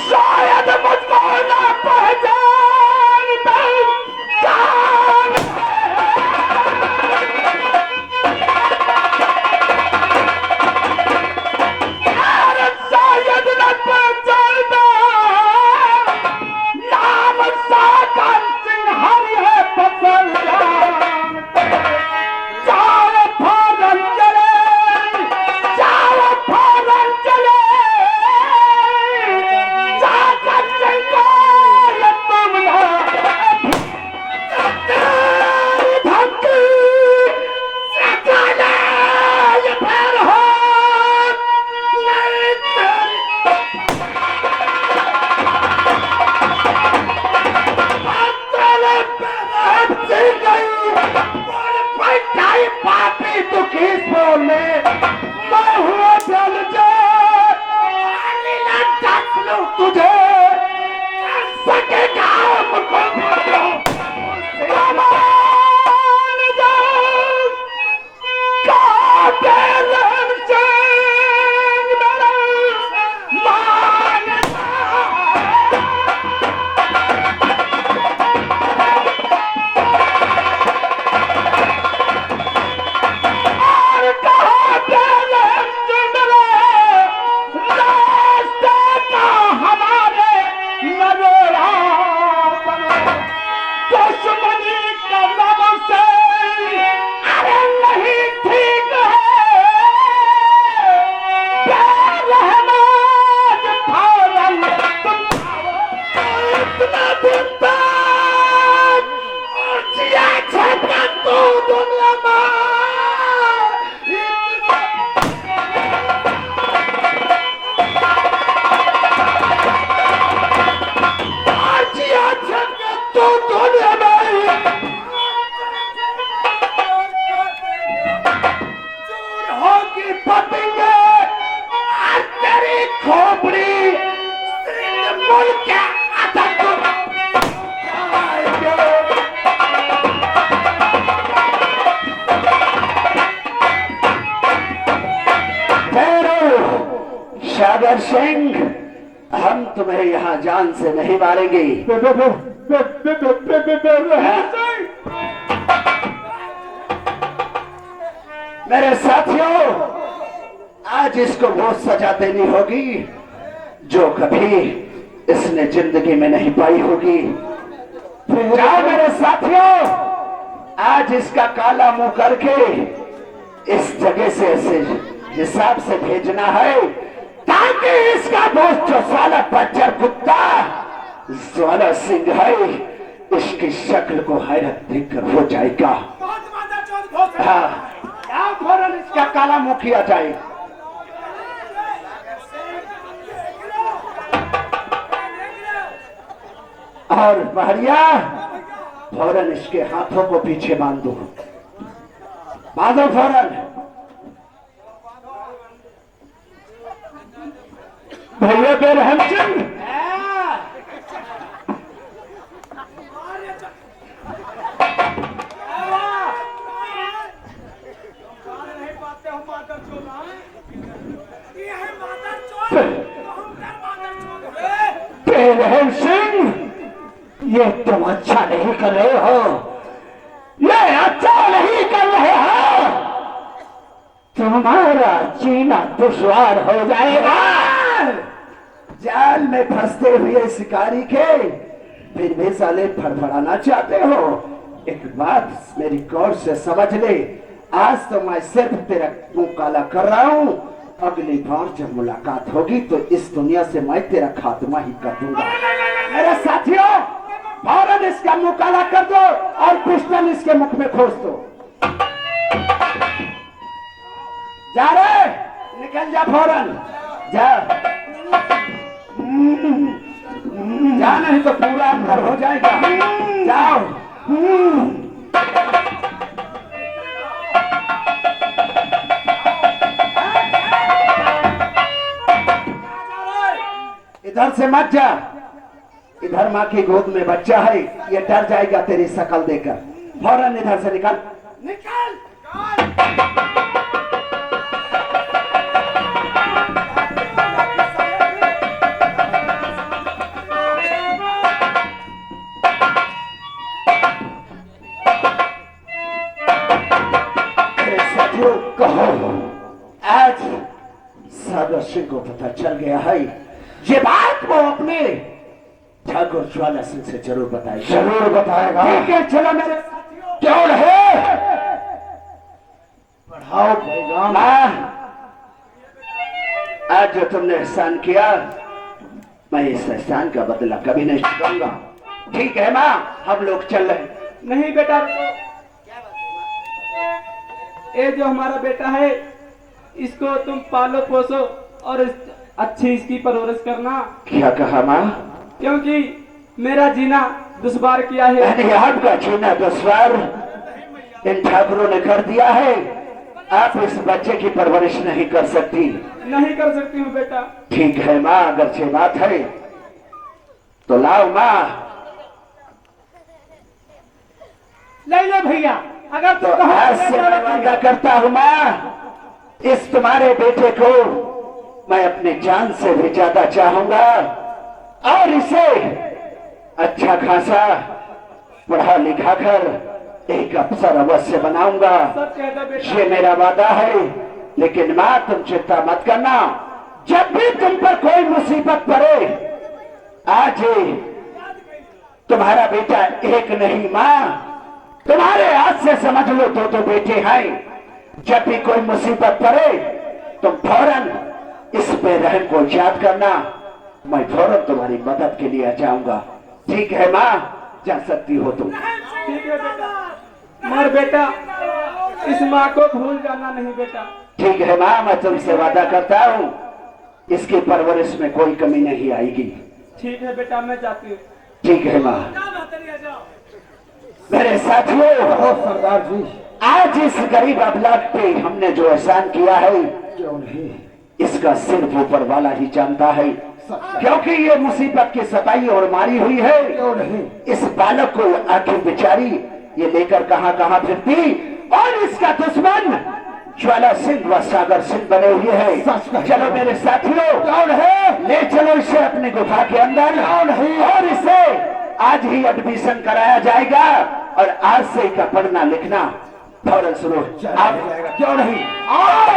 शायद मुझको ना पहचानता शायद न पहचानता नाम सागर सिंह हरि है पसंद चार फागन चले सागर सिंह को ये तुमने भक्ति सकाले ये फिर हो नहीं तेरी तेरे पे गई और पैठाई पापी तू किस बोले मैं हुआ जल लीला टच लूं तुझे सकेगा मुझको बोलो कमान जाओ काटे रन चंग मेरा मान और कहा तेरे चंद्रे रास्ते का हमारे नरोड़ा बने दुश्मनी का लब से अरे नहीं ठीक है बेरहमत फौरन तुम इतना दिन तक और जिया छका तू दुनिया में जिया छका तू दुनिया में चोर होगी पतेंगे और तेरी खोपड़ी सिंध मुल्क के अतक को खाएंगे। ठहरो सागर सिंह हम तुम्हें यहाँ जान से नहीं मारेंगे मेरे साथियों आज इसको वो सजा देनी होगी जो कभी इसने जिंदगी में नहीं पाई होगी। जाओ मेरे साथियों आज इसका काला मुंह करके इस जगह से इसे हिसाब से भेजना है ताकि इसका दोस्त जो साला बच्चा कुत्ता ज्वाला सिंह है इसकी शक्ल को हैरत देखकर हो जाएगा। हाँ फौरन इसका काला मुंह किया जाए। और पहरिया फौरन इसके हाथों को पीछे बांध दो बांधो फौरन। भैया बेरहमचंद बेरहम सिंह ये तुम अच्छा नहीं कर रहे हो ये अच्छा नहीं कर रहे हो तुम्हारा जीना दुश्वार हो जाएगा। जाल में फंसते हुए शिकारी के फिर भी साले फड़फड़ाना चाहते हो। एक बात मेरी गौर से समझ ले आज तो मैं सिर्फ तेरा मुंह काला कर रहा हूँ अगली बार जब मुलाकात होगी तो इस दुनिया से मैं तेरा खात्मा ही कर दूंगा। मेरे साथियों फौरन इसका मुंह काला कर दो और पिस्टल इसके मुख में खोस दो। जा रे निकल जा फौरन जा जा नहीं तो पूरा अंदर हो जाएगा। जाओ इधर से मत जा इधर माँ की गोद में बच्चा है ये डर जाएगा तेरी शकल देखकर। फौरन इधर से निकल निकल कहो, आज सागर सिंह को पता चल गया है। ये बात वो अपने ठाकुर ज्वाला सिंह से जरूर बताएगा। जरूर बताएगा। ठीक है, चलो मेरे क्यों है बढ़ाओ पैगाम। आज जो तुमने एहसान किया, मैं इस एहसान का बदला कभी नहीं चुकाऊंगा। ठीक है माँ, हम लोग चल रहे। नहीं बेटा, ये जो हमारा बेटा है, इसको तुम पालो पोसो और अच्छी इसकी परवरिश करना। क्या कहा माँ? क्योंकि मेरा जीना दुश्वार किया है। मैंने आपका जीना दुश्वार इन ठाकुरों ने कर दिया है। आप इस बच्चे की परवरिश नहीं कर सकती। नहीं कर सकती हूँ बेटा। ठीक है माँ, अगर ये बात है तो लाओ माँ। ले लो भैया, अगर तो आज से मैं वादा करता हूँ माँ, इस तुम्हारे बेटे को मैं अपने जान से भी ज्यादा चाहूंगा और इसे अच्छा खासा पढ़ा लिखा कर एक अफसर अवश्य बनाऊंगा। सब कहता बेटा। ये मेरा वादा है। लेकिन माँ, तुम चिंता मत करना। जब भी तुम पर कोई मुसीबत पड़े, आज तुम्हारा बेटा एक नहीं माँ, तुम्हारे हाथ से समझ लो दो बेटे हैं। जब भी कोई मुसीबत पड़े, तुम फौरन इस पे रहम को याद करना। मैं फौरन तुम्हारी मदद के लिए आ जाऊंगा। ठीक है माँ, जा सकती हो तुम। ठीक है बेटा, मगर बेटा इस माँ को भूल जाना नहीं बेटा। ठीक है माँ, मैं तुमसे वादा करता हूँ, इसकी परवरिश में कोई कमी नहीं आएगी। ठीक है बेटा, मैं जाती हूँ। ठीक है माँ। मेरे साथियों, सरदार जी, आज इस गरीब अबलाद पे हमने जो एहसान किया है, क्यों नहीं, इसका सिर्फ ऊपर वाला ही जानता है। क्योंकि ये मुसीबत की सताई और मारी हुई है। क्यों नहीं। इस बालक को आखिर बेचारी ये लेकर कहां कहां फिरती, और इसका दुश्मन ज्वाला सिंह व सागर सिंह बने हुए हैं। चलो मेरे साथियों, कौन है? ले चलो इसे अपनी गुफा के अंदर, और इसे आज ही एडमिशन कराया जाएगा। और आज से इसका पढ़ना लिखना फौरन शुरू। आप क्यों नहीं, आओ।